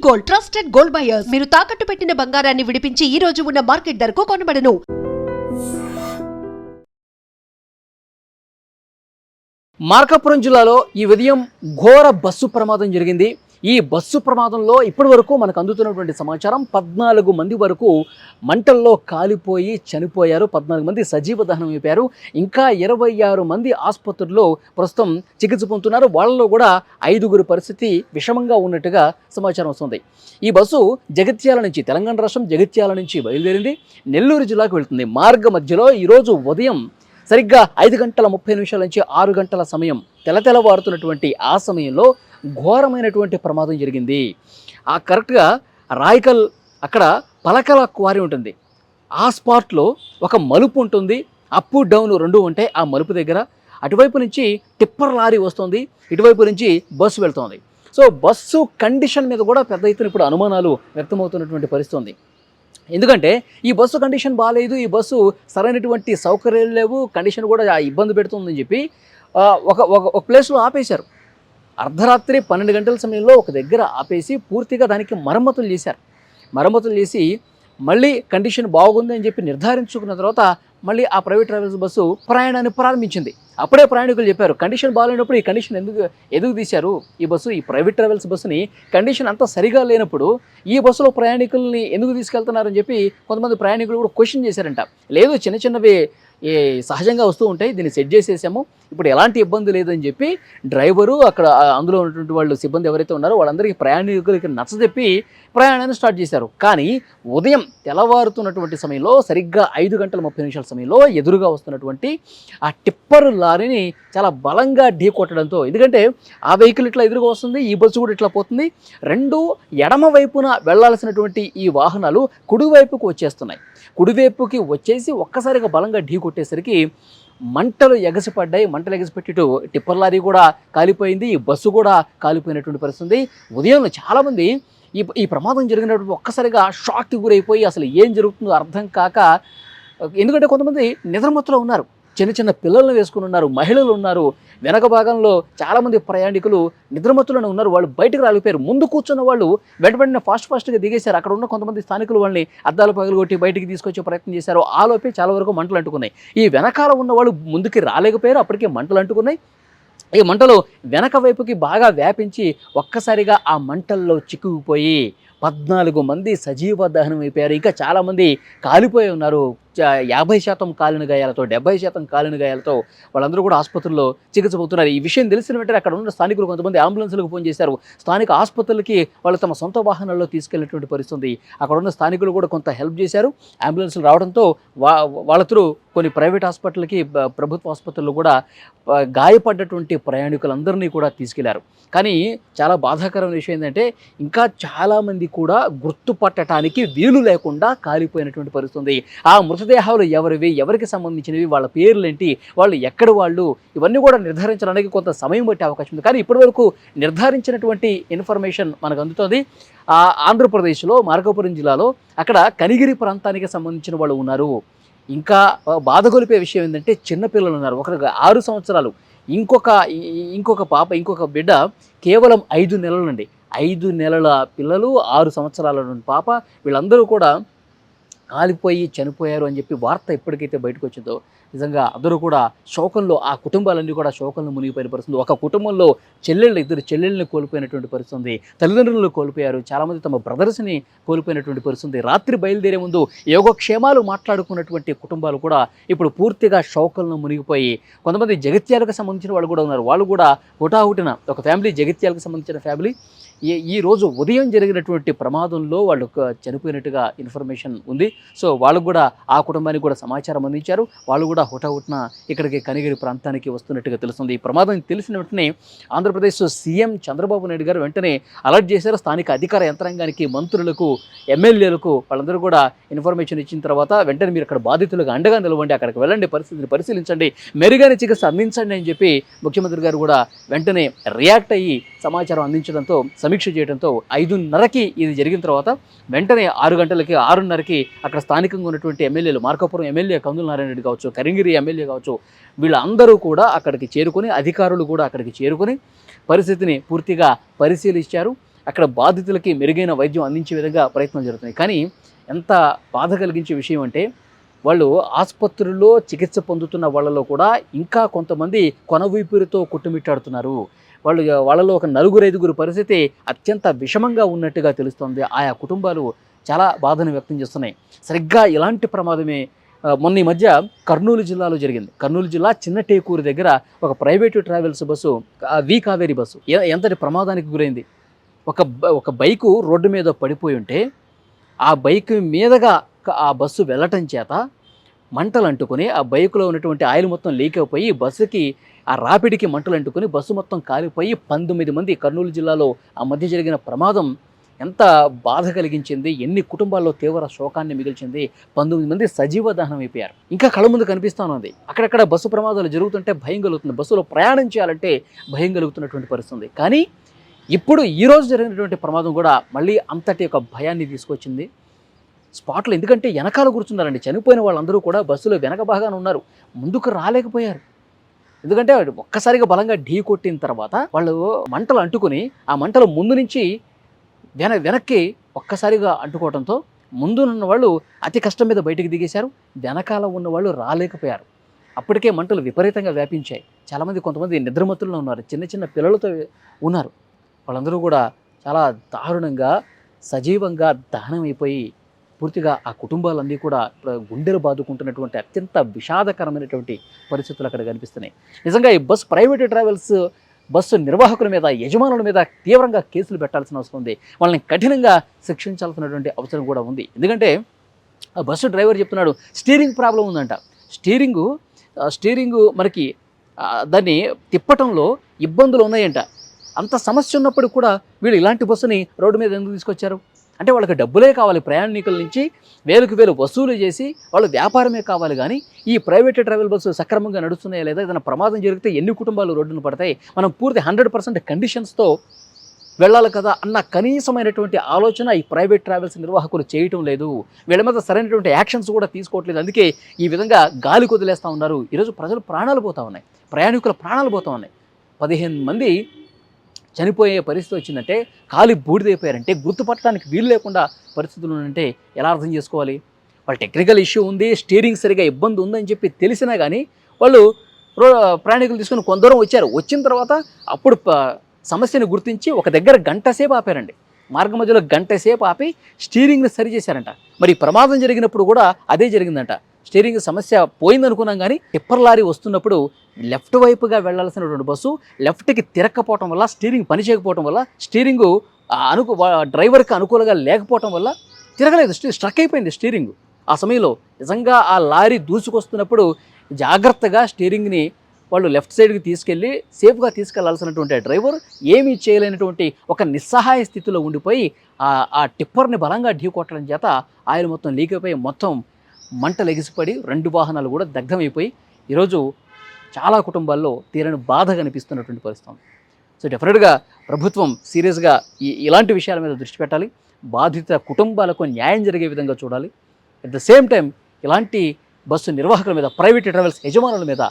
Gold, trusted gold buyers. మీరు తాకట్టు పెట్టిన బంగారాన్ని విడిపించి ఈ రోజు ఉన్న మార్కెట్ ధరకు కొనబడను. మార్కాపురం జిల్లాలో ఈ ఉదయం ఘోర బస్సు ప్రమాదం జరిగింది. ఈ బస్సు ప్రమాదంలో ఇప్పటి వరకు మనకు అందుతున్నటువంటి సమాచారం 14 మంది వరకు మంటల్లో కాలిపోయి చనిపోయారు. 14 మంది సజీవ దహనం అయిపోయారు. ఇంకా 26 మంది ఆసుపత్రుల్లో ప్రస్తుతం చికిత్స పొందుతున్నారు. వాళ్ళలో కూడా 5గురి పరిస్థితి విషమంగా ఉన్నట్టుగా సమాచారం వస్తుంది. ఈ బస్సు జగిత్యాల నుంచి, తెలంగాణ రాష్ట్రం జగిత్యాల నుంచి బయలుదేరింది, నెల్లూరు జిల్లాకు వెళ్తుంది. మార్గ మధ్యలో ఈరోజు ఉదయం సరిగ్గా 5:30 నుంచి 6 గంటల సమయం, తెల్లవారుతున్నటువంటి ఆ సమయంలో ఘోరమైనటువంటి ప్రమాదం జరిగింది. ఆ కరెక్ట్గా రాయకల్ అక్కడ పలకల క్వారీ ఉంటుంది. ఆ స్పాట్లో ఒక మలుపు ఉంటుంది. అప్ డౌన్ రెండు ఉంటాయి. ఆ మలుపు దగ్గర అటువైపు నుంచి టిప్పర్ లారీ వస్తుంది, ఇటువైపు నుంచి బస్సు వెళ్తుంది. సో బస్సు కండిషన్ మీద కూడా పెద్ద ఎత్తున ఇప్పుడు అనుమానాలు వ్యక్తమవుతున్నటువంటి పరిస్థితి ఉంది. ఎందుకంటే ఈ బస్సు కండిషన్ బాగాలేదు, ఈ బస్సు సరైనటువంటి సౌకర్యాలు లేవు, కండిషన్ కూడా ఇబ్బంది పెడుతుందని చెప్పి ఒక ప్లేస్లో ఆపేశారు. అర్ధరాత్రి 12 గంటల సమయంలో ఒక దగ్గర ఆపేసి పూర్తిగా దానికి మరమ్మతులు చేశారు. మరమ్మతులు చేసి మళ్ళీ కండిషన్ బాగుంది అని చెప్పి నిర్ధారించుకున్న తర్వాత మళ్ళీ ఆ ప్రైవేట్ ట్రావెల్స్ బస్సు ప్రయాణాన్ని ప్రారంభించింది. అప్పుడే ప్రయాణికులు చెప్పారు, కండిషన్ బాగాలేనప్పుడు ఈ కండిషన్ ఎందుకు తీశారు? ఈ బస్సు, ఈ ప్రైవేట్ ట్రావెల్స్ బస్సుని కండిషన్ అంతా సరిగా లేనప్పుడు ఈ బస్సులో ప్రయాణికుల్ని ఎందుకు తీసుకెళ్తున్నారని చెప్పి కొంతమంది ప్రయాణికులు కూడా క్వశ్చన్ చేశారంట. లేదు, చిన్నవి సహజంగా వస్తూ ఉంటాయి, దీన్ని సెట్ చేసేసాము, ఇప్పుడు ఎలాంటి ఇబ్బంది లేదని చెప్పి డ్రైవరు, అక్కడ అందులో ఉన్నటువంటి వాళ్ళు సిబ్బంది ఎవరైతే ఉన్నారో వాళ్ళందరికీ ప్రయాణికులకి నచ్చజెప్పి ప్రయాణాన్ని స్టార్ట్ చేశారు. కానీ ఉదయం తెల్లవారుతున్నటువంటి సమయంలో సరిగ్గా 5:30 సమయంలో ఎదురుగా వస్తున్నటువంటి ఆ టిప్పర్ లారీని చాలా బలంగా ఢీ కొట్టడంతో, ఎందుకంటే ఆ వెహికల్ ఇట్లా ఎదురుగా వస్తుంది, ఈ బస్సు కూడా ఇట్లా పోతుంది, రెండు ఎడమ వైపున వెళ్లాల్సినటువంటి ఈ వాహనాలు కుడివైపుకు వచ్చేస్తున్నాయి. కుడివైపుకి వచ్చేసి ఒక్కసారిగా బలంగా ఢీ కొట్టేసరికి మంటలు ఎగసిపడ్డాయి. మంటలు ఎగసిపెట్టిటు టిప్పర్ లారీ కూడా కాలిపోయింది, ఈ బస్సు కూడా కాలిపోయినటువంటి పరిస్థితి. ఉదయం చాలామంది ఈ ప్రమాదం జరిగినప్పుడు ఒక్కసారిగా షాక్కి గురైపోయి అసలు ఏం జరుగుతుందో అర్థం కాక, ఎందుకంటే కొంతమంది నిద్రమత్తులో ఉన్నారు, చిన్న పిల్లలను వేసుకుని ఉన్నారు, మహిళలు ఉన్నారు, వెనక భాగంలో చాలామంది ప్రయాణికులు నిద్రమత్తులోనే ఉన్నారు. వాళ్ళు బయటకు రాలిపోయారు. ముందు కూర్చున్న వాళ్ళు వెంటనే ఫాస్ట్గా దిగేశారు. అక్కడ ఉన్న కొంతమంది స్థానికులు వాళ్ళని అద్దాలు పగలగొట్టి బయటికి తీసుకొచ్చే ప్రయత్నం చేశారు. ఆలోపే చాలా వరకు మంటలు అంటుకున్నాయి. ఈ వెనకాల ఉన్న వాళ్ళు ముందుకి రాలేకపోయారు, అప్పటికే మంటలు అంటుకున్నాయి. ఈ మంటలు వెనక వైపుకి బాగా వ్యాపించి ఒక్కసారిగా ఆ మంటల్లో చిక్కుకుపోయి 14 మంది సజీవ దహనం అయిపోయారు. ఇంకా చాలామంది కాలిపోయి ఉన్నారు. 50% కాలిన గాయాలతో, 70% కాలిన గాయాలతో వాళ్ళందరూ కూడా ఆసుపత్రుల్లో చికిత్స పొందుతున్నారు. ఈ విషయం తెలిసిన వెంటనే అక్కడ ఉన్న స్థానికులు కొంతమంది అంబులెన్స్లకు ఫోన్ చేశారు. స్థానిక ఆసుపత్రులకి వాళ్ళు తమ సొంత వాహనాల్లో తీసుకెళ్లినటువంటి పరిస్థితి. అక్కడ ఉన్న స్థానికులు కూడా కొంత హెల్ప్ చేశారు. అంబులెన్స్లు రావడంతో వాళ్ళతో కొన్ని ప్రైవేట్ హాస్పిటల్కి, ప్రభుత్వ ఆసుపత్రుల్లో కూడా గాయపడ్డటువంటి ప్రయాణికులందరినీ కూడా తీసుకెళ్లారు. కానీ చాలా బాధాకరమైన విషయం ఏంటంటే ఇంకా చాలామంది కూడా గుర్తుపట్టడానికి వీలు లేకుండా కాలిపోయినటువంటి పరిస్థితి. ఆ మృతదేహాలు ఎవరివి, ఎవరికి సంబంధించినవి, వాళ్ళ పేర్లేంటి, వాళ్ళు ఎక్కడ వాళ్ళు, ఇవన్నీ కూడా నిర్ధారించడానికి కొంత సమయం పట్టే అవకాశం ఉంది. కానీ ఇప్పటివరకు నిర్ధారించినటువంటి ఇన్ఫర్మేషన్ మనకు అందుతుంది. ఆంధ్రప్రదేశ్లో మార్కాపురం జిల్లాలో అక్కడ కనిగిరి ప్రాంతానికి సంబంధించిన వాళ్ళు ఉన్నారు. ఇంకా బాధగొలిపే విషయం ఏంటంటే చిన్నపిల్లలు ఉన్నారు. ఒకరికి 6 సంవత్సరాలు, ఇంకొక పాప, ఇంకొక బిడ్డ కేవలం 5 నెలలండి. 5 నెలల పిల్లలు, 6 సంవత్సరాల పాప, వీళ్ళందరూ కూడా కాలిపోయి చనిపోయారు అని చెప్పి వార్త ఎప్పటికైతే బయటకు వచ్చిందో నిజంగా అందరూ కూడా శోకంలో, ఆ కుటుంబాలన్నీ కూడా శోకంలో మునిగిపోయిన పరిస్థితి. ఒక కుటుంబంలో ఇద్దరు చెల్లెళ్ళని కోల్పోయినటువంటి పరిస్థితి, తల్లిదండ్రులను కోల్పోయారు, చాలామంది తమ బ్రదర్స్ని కోల్పోయినటువంటి పరిస్థితి. రాత్రి బయలుదేరే ముందు యోగక్షేమాలు మాట్లాడుకున్నటువంటి కుటుంబాలు కూడా ఇప్పుడు పూర్తిగా శోకంలో మునిగిపోయి, కొంతమంది జగిత్యాలకు సంబంధించిన వాళ్ళు కూడా ఉన్నారు. వాళ్ళు కూడా హుటాహుటిన ఒక ఫ్యామిలీ, జగిత్యాలకు సంబంధించిన ఫ్యామిలీ ఈ రోజు ఉదయం జరిగినటువంటి ప్రమాదంలో వాళ్ళు చనిపోయినట్టుగా ఇన్ఫర్మేషన్ ఉంది. సో వాళ్ళకు కూడా, ఆ కుటుంబానికి కూడా సమాచారం అందించారు. వాళ్ళు కూడా హుటాహుటిన ఇక్కడికి కనిగిరి ప్రాంతానికి వస్తున్నట్టుగా తెలుస్తుంది. ఈ ప్రమాదం తెలిసిన వెంటనే ఆంధ్రప్రదేశ్ సీఎం చంద్రబాబు నాయుడు గారు వెంటనే అలర్ట్ చేశారు. స్థానిక అధికార యంత్రాంగానికి, మంత్రులకు, ఎమ్మెల్యేలకు వాళ్ళందరూ కూడా ఇన్ఫర్మేషన్ ఇచ్చిన తర్వాత వెంటనే మీరు అక్కడ బాధితులకు అండగా నిలవండి, అక్కడికి వెళ్ళండి, పరిస్థితిని పరిశీలించండి, మెరుగైన చికిత్స అందించండి అని చెప్పి ముఖ్యమంత్రి గారు కూడా వెంటనే రియాక్ట్ అయ్యి సమాచారం అందించడంతో, సమీక్ష చేయడంతో 5:30కి ఇది జరిగిన తర్వాత వెంటనే 6 గంటలకి, 6:30కి అక్కడ స్థానికంగా ఉన్నటువంటి ఎమ్మెల్యేలు, మార్కాపురం ఎమ్మెల్యే కందుల నారాయణ రెడ్డి కావచ్చు, కరింగిరి ఎమ్మెల్యే కావచ్చు, వీళ్ళందరూ కూడా అక్కడికి చేరుకొని, అధికారులు కూడా అక్కడికి చేరుకొని పరిస్థితిని పూర్తిగా పరిశీలించారు. అక్కడ బాధితులకి మెరుగైన వైద్యం అందించే విధంగా ప్రయత్నం జరుగుతున్నాయి. కానీ ఎంత బాధ కలిగించే విషయం అంటే వాళ్ళు ఆసుపత్రుల్లో చికిత్స పొందుతున్న వాళ్ళలో కూడా ఇంకా కొంతమంది కొనవీపురితో కొట్టుమిట్టాడుతున్నారు. వాళ్ళలో ఒక 4-5 పరిస్థితి అత్యంత విషమంగా ఉన్నట్టుగా తెలుస్తోంది. ఆయా కుటుంబాలు చాలా బాధను వ్యక్తం చేస్తున్నాయి. సరిగ్గా ఇలాంటి ప్రమాదమే మొన్న ఈ మధ్య కర్నూలు జిల్లాలో జరిగింది. కర్నూలు జిల్లా చిన్నటేకూరు దగ్గర ఒక ప్రైవేటు ట్రావెల్స్ బస్సు వి కావేరి బస్సు ఎంతటి ప్రమాదానికి గురైంది. ఒక బైకు రోడ్డు మీద పడిపోయి ఉంటే ఆ బైక్ మీదగా ఆ బస్సు వెళ్ళటం చేత మంటలు అంటుకొని ఆ బైకులో ఉన్నటువంటి ఆయిల్ మొత్తం లీక్ అయిపోయి బస్సుకి ఆ రాపిడికి మంటలు అంటుకొని బస్సు మొత్తం కాలిపోయి 19 మంది కర్నూలు జిల్లాలో ఆ మధ్య జరిగిన ప్రమాదం ఎంత బాధ కలిగించింది, ఎన్ని కుటుంబాల్లో తీవ్ర శోకాన్ని మిగిల్చింది. 19 మంది సజీవ దహనం అయిపోయారు. ఇంకా కళ్ళ ముందు కనిపిస్తానుంది. అక్కడక్కడ బస్సు ప్రమాదాలు జరుగుతుంటే భయం కలుగుతుంది. బస్సులో ప్రయాణం చేయాలంటే భయం కలుగుతున్నటువంటి పరిస్థితి. కానీ ఇప్పుడు ఈరోజు జరిగినటువంటి ప్రమాదం కూడా మళ్ళీ అంతటి ఒక భయాన్ని తీసుకొచ్చింది స్పాట్లో. ఎందుకంటే వెనకాల కూర్చున్నారండి. చనిపోయిన వాళ్ళందరూ కూడా బస్సులో వెనక భాగాన ఉన్నారు, ముందుకు రాలేకపోయారు. ఎందుకంటే ఒక్కసారిగా బలంగా ఢీ కొట్టిన తర్వాత వాళ్ళు మంటలు అంటుకుని ఆ మంటల ముందు నుంచి వెనక్కి ఒక్కసారిగా అంటుకోవడంతో ముందున్న వాళ్ళు అతి కష్టం మీద బయటికి దిగేశారు, వెనకాల ఉన్న వాళ్ళు రాలేకపోయారు. అప్పటికే మంటలు విపరీతంగా వ్యాపించాయి. చాలామంది కొంతమంది నిద్రమత్తుల్లో ఉన్నారు, చిన్న చిన్న పిల్లలతో ఉన్నారు. వాళ్ళందరూ కూడా చాలా దారుణంగా సజీవంగా దహనమైపోయి పూర్తిగా ఆ కుటుంబాలన్నీ కూడా గుండెలు బాదుకుంటున్నటువంటి అత్యంత విషాదకరమైనటువంటి పరిస్థితులు అక్కడ కనిపిస్తున్నాయి. నిజంగా ఈ ప్రైవేట్ ట్రావెల్స్ బస్సు నిర్వాహకుల మీద, యజమానుల మీద తీవ్రంగా కేసులు పెట్టాల్సిన అవసరం ఉంది. వాళ్ళని కఠినంగా శిక్షించాల్సినటువంటి అవసరం కూడా ఉంది. ఎందుకంటే ఆ బస్సు డ్రైవర్ చెప్తున్నాడు స్టీరింగ్ ప్రాబ్లం ఉందంట. స్టీరింగు మనకి దాన్ని తిప్పటంలో ఇబ్బందులు ఉన్నాయంట. అంత సమస్య ఉన్నప్పుడు కూడా వీళ్ళు ఇలాంటి బస్సుని రోడ్డు మీద ఎందుకు తీసుకొచ్చారు అంటే వాళ్ళకి డబ్బులే కావాలి. ప్రయాణికుల నుంచి వేలకు వేలు వసూలు చేసి వాళ్ళు వ్యాపారమే కావాలి. కానీ ఈ ప్రైవేట్ ట్రావెల్ బస్సు సక్రమంగా నడుస్తున్నాయా లేదా, ఏదైనా ప్రమాదం జరిగితే ఎన్ని కుటుంబాలు రోడ్డును పడతాయి, మనం పూర్తి 100% కండిషన్స్తో వెళ్ళాలి కదా అన్న కనీసమైనటువంటి ఆలోచన ఈ ప్రైవేట్ ట్రావెల్స్ నిర్వాహకులు చేయటం లేదు. వీళ్ళ మీద సరైనటువంటి యాక్షన్స్ కూడా తీసుకోవట్లేదు. అందుకే ఈ విధంగా గాలి కొదిలేస్తూ ఉన్నారు. ఈరోజు ప్రజలు ప్రాణాలు పోతూ ఉన్నాయి, ప్రయాణికుల ప్రాణాలు పోతూ ఉన్నాయి. 15 మంది చనిపోయే పరిస్థితి వచ్చిందంటే, కాలి బూడిదైపోయారంటే, గుర్తుపట్టడానికి వీలు లేకుండా పరిస్థితులు ఉందంటే ఎలా అర్థం చేసుకోవాలి? వాళ్ళు టెక్నికల్ ఇష్యూ ఉంది, స్టీరింగ్ సరిగా ఇబ్బంది ఉందని చెప్పి తెలిసినా కానీ వాళ్ళు ప్రయాణికులు తీసుకుని కొంత దూరం వచ్చారు. వచ్చిన తర్వాత అప్పుడు సమస్యను గుర్తించి ఒక దగ్గర గంట సేపు ఆపారండి. మార్గ మధ్యలో గంట సేపు ఆపి స్టీరింగ్ని సరి చేశారంట. మరి ప్రమాదం జరిగినప్పుడు కూడా అదే జరిగిందంట. స్టీరింగ్ సమస్య పోయిందనుకున్నాం కానీ టిప్పర్ లారీ వస్తున్నప్పుడు లెఫ్ట్ వైపుగా వెళ్లాల్సినటువంటి బస్సు లెఫ్ట్కి తిరక్కపోవటం వల్ల, స్టీరింగ్ పనిచేయకపోవటం వల్ల, స్టీరింగు డ్రైవర్కి అనుకూలంగా లేకపోవటం వల్ల తిరగలేదు, స్ట్రక్ అయిపోయింది స్టీరింగ్. ఆ సమయంలో నిజంగా ఆ లారీ దూసుకొస్తున్నప్పుడు జాగ్రత్తగా స్టీరింగ్ని వాళ్ళు లెఫ్ట్ సైడ్కి తీసుకెళ్ళి సేఫ్గా తీసుకెళ్లాల్సినటువంటి డ్రైవర్ ఏమీ చేయలేనటువంటి ఒక నిస్సహాయ స్థితిలో ఉండిపోయి ఆ టిప్పర్ని బలంగా ఢీకొట్టడం చేత ఆయిల్ మొత్తం లీక్ అయిపోయి మొత్తం మంటలు ఎగిసిపడి 2 వాహనాలు కూడా దగ్ధమైపోయి ఈరోజు చాలా కుటుంబాల్లో తీరని బాధ కనిపిస్తున్నటువంటి పరిస్థితి. సో డెఫినెట్గా ప్రభుత్వం సీరియస్గా ఇలాంటి విషయాల మీద దృష్టి పెట్టాలి. బాధిత కుటుంబాలకు న్యాయం జరిగే విధంగా చూడాలి. అట్ ద సేమ్ టైం ఇలాంటి బస్సు నిర్వాహకుల మీద, ప్రైవేట్ ట్రావెల్స్ యజమానుల మీద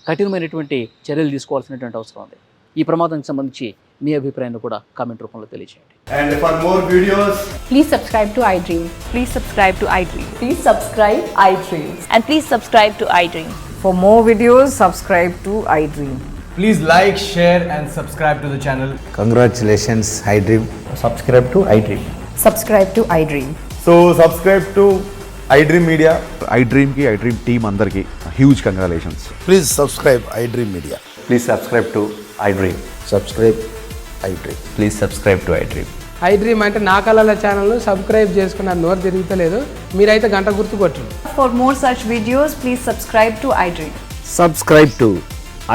కఠినమైనటువంటి చర్యలు తీసుకోవాల్సినటువంటి అవసరం ఉంది. ఈ ప్రమాదానికి సంబంధించి మీ అభిప్రాయాన్ని కూడా కామెంట్ రూపంలో తెలియజేయండి. And for more videos, Please subscribe to iDream. Please subscribe to iDream. Please subscribe iDream. And please subscribe to iDream. For more videos, subscribe to iDream. please like, share and subscribe to the channel. Congratulations, iDream. Subscribe to iDream. Subscribe to iDream. So subscribe to iDream Media. iDream team అందరికి huge congratulations. Please subscribe iDream Media. Please subscribe to iDream. Subscribe iDream. Please subscribe to iDream. iDream అంటే నా కళల ఛానల్ను subscribe చేసుకున్న నోరు తిరుగుతలేదు, మీరైతే గంట గుర్తు కొట్టండి. For more such videos, please subscribe to iDream. Subscribe to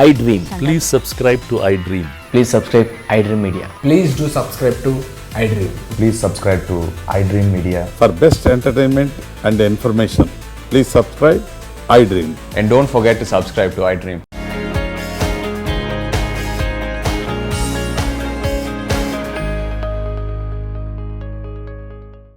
iDream. Please subscribe to iDream. Please subscribe iDream Media. Please do subscribe to iDream. Please subscribe to iDream Media. For best entertainment and information, please subscribe iDream. And don't forget to subscribe to iDream.